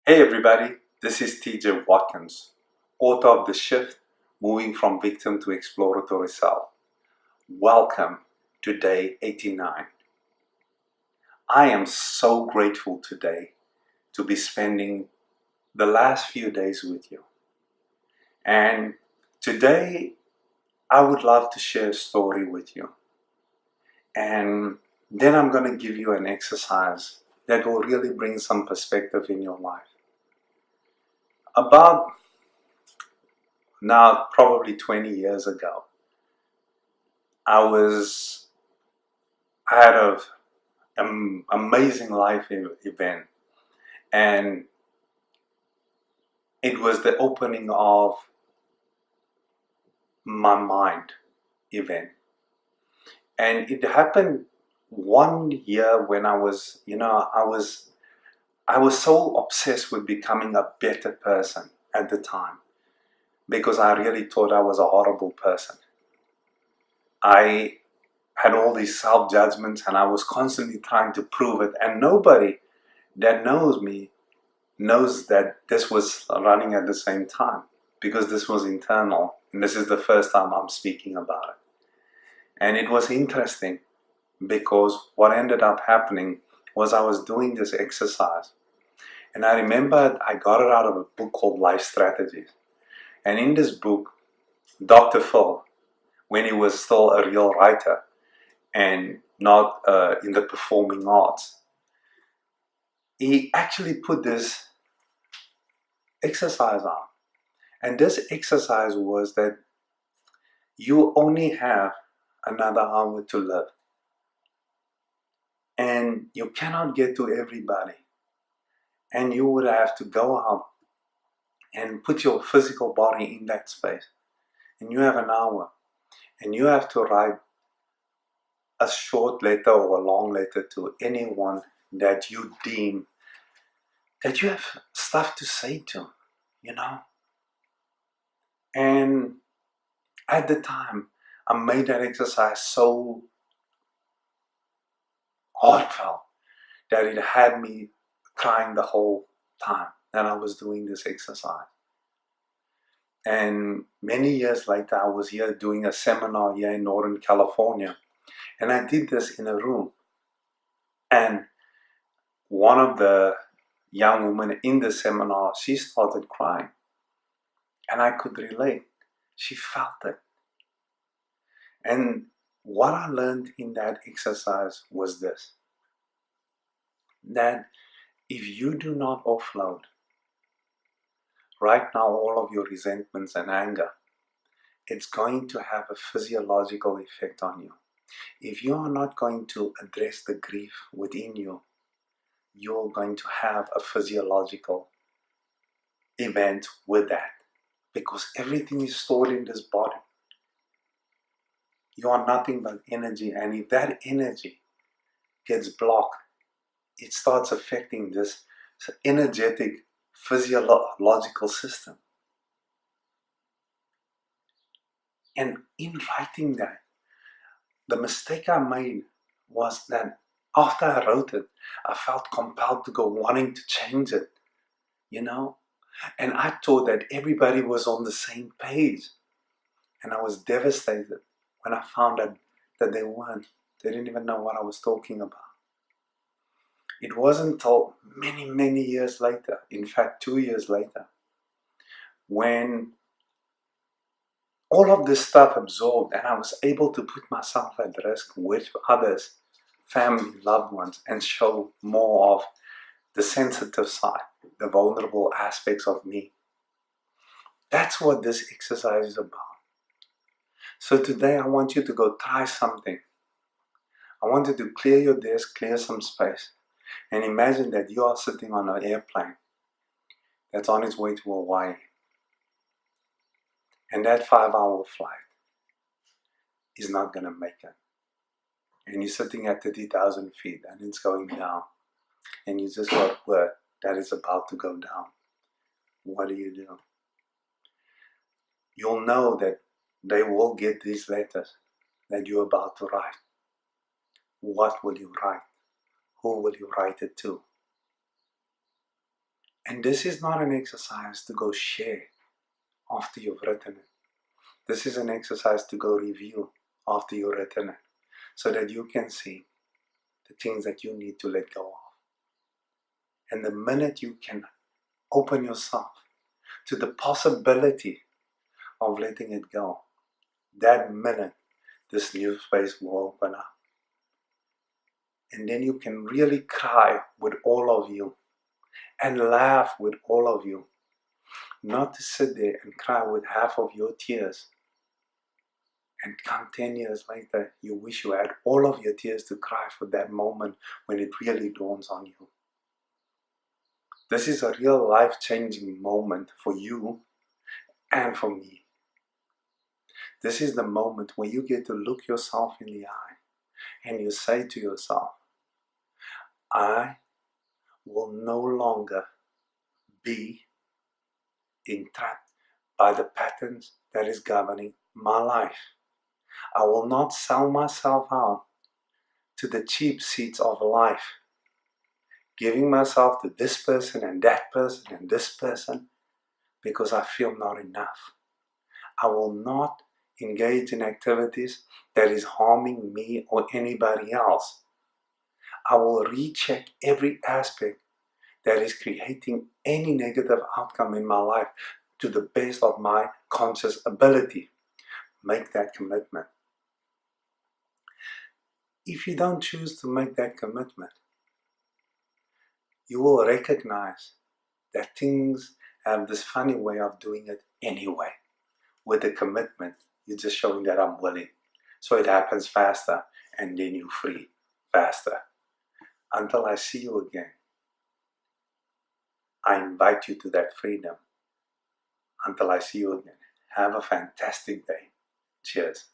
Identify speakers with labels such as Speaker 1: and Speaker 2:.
Speaker 1: Hey everybody, this is TJ Watkins, author of The Shift, Moving from Victim to Exploratory Self. Welcome to day 89. I am so grateful today to be spending the last few days with you. And today I would love to share a story with you. And then I'm going to give you an exercise that will really bring some perspective in your life. About now, probably 20 years ago, I had an amazing life event, and it was the opening of my mind event. And it happened one year when I was so obsessed with becoming a better person at the time because I really thought I was a horrible person. I had all these self-judgments and I was constantly trying to prove it, and nobody that knows me knows that this was running at the same time because this was internal and this is the first time I'm speaking about it. And it was interesting because what ended up happening was I was doing this exercise, and I remembered I got it out of a book called Life Strategies. And in this book, Dr. Phil, when he was still a real writer and not in the performing arts, he actually put this exercise on. And this exercise was that you only have another hour to live. And you cannot get to everybody. And you would have to go out and put your physical body in that space. And you have an hour. And you have to write a short letter or a long letter to anyone that you deem that you have stuff to say to, you know. And at the time, I made that exercise so heartfelt that it had me crying the whole time that I was doing this exercise. And many years later, I was here doing a seminar here in Northern California, and I did this in a room. And one of the young women in the seminar, she started crying, and I could relate. She felt it. And what I learned in that exercise was this: that if you do not offload right now all of your resentments and anger, it's going to have a physiological effect on you. If you are not going to address the grief within you, you're going to have a physiological event with that, because everything is stored in this body. You are nothing but energy, and if that energy gets blocked, it starts affecting this energetic physiological system. And in writing that, the mistake I made was that after I wrote it, I felt compelled to go wanting to change it, you know? And I thought that everybody was on the same page. And I was devastated when I found out that they weren't. They didn't even know what I was talking about. It wasn't until many, many years later, in fact 2 years later, when all of this stuff absorbed and I was able to put myself at risk with others, family, loved ones, and show more of the sensitive side, the vulnerable aspects of me. That's what this exercise is about. So today I want you to go try something. I want you to clear your desk, clear some space, and imagine that you are sitting on an airplane that's on its way to Hawaii. And that 5-hour flight is not going to make it. And you're sitting at 30,000 feet and it's going down. And you just got word that it's about to go down. What do? You'll know that they will get these letters that you're about to write. What will you write? Who will you write it to? And this is not an exercise to go share after you've written it. This is an exercise to go review after you've written it, so that you can see the things that you need to let go of. And the minute you can open yourself to the possibility of letting it go, that minute this new space will open up. And then you can really cry with all of you and laugh with all of you. Not to sit there and cry with half of your tears, and come 10 years later, you wish you had all of your tears to cry for that moment when it really dawns on you. This is a real life-changing moment for you and for me. This is the moment where you get to look yourself in the eye and you say to yourself, I will no longer be entrapped by the patterns that is governing my life. I will not sell myself out to the cheap seats of life, giving myself to this person and that person and this person because I feel not enough. I will not engage in activities that is harming me or anybody else. I will recheck every aspect that is creating any negative outcome in my life to the best of my conscious ability. Make that commitment. If you don't choose to make that commitment, you will recognize that things have this funny way of doing it anyway. With the commitment, you're just showing that I'm willing. So it happens faster, and then you're free faster. Until I see you again, I invite you to that freedom. Until I see you again, have a fantastic day. Cheers.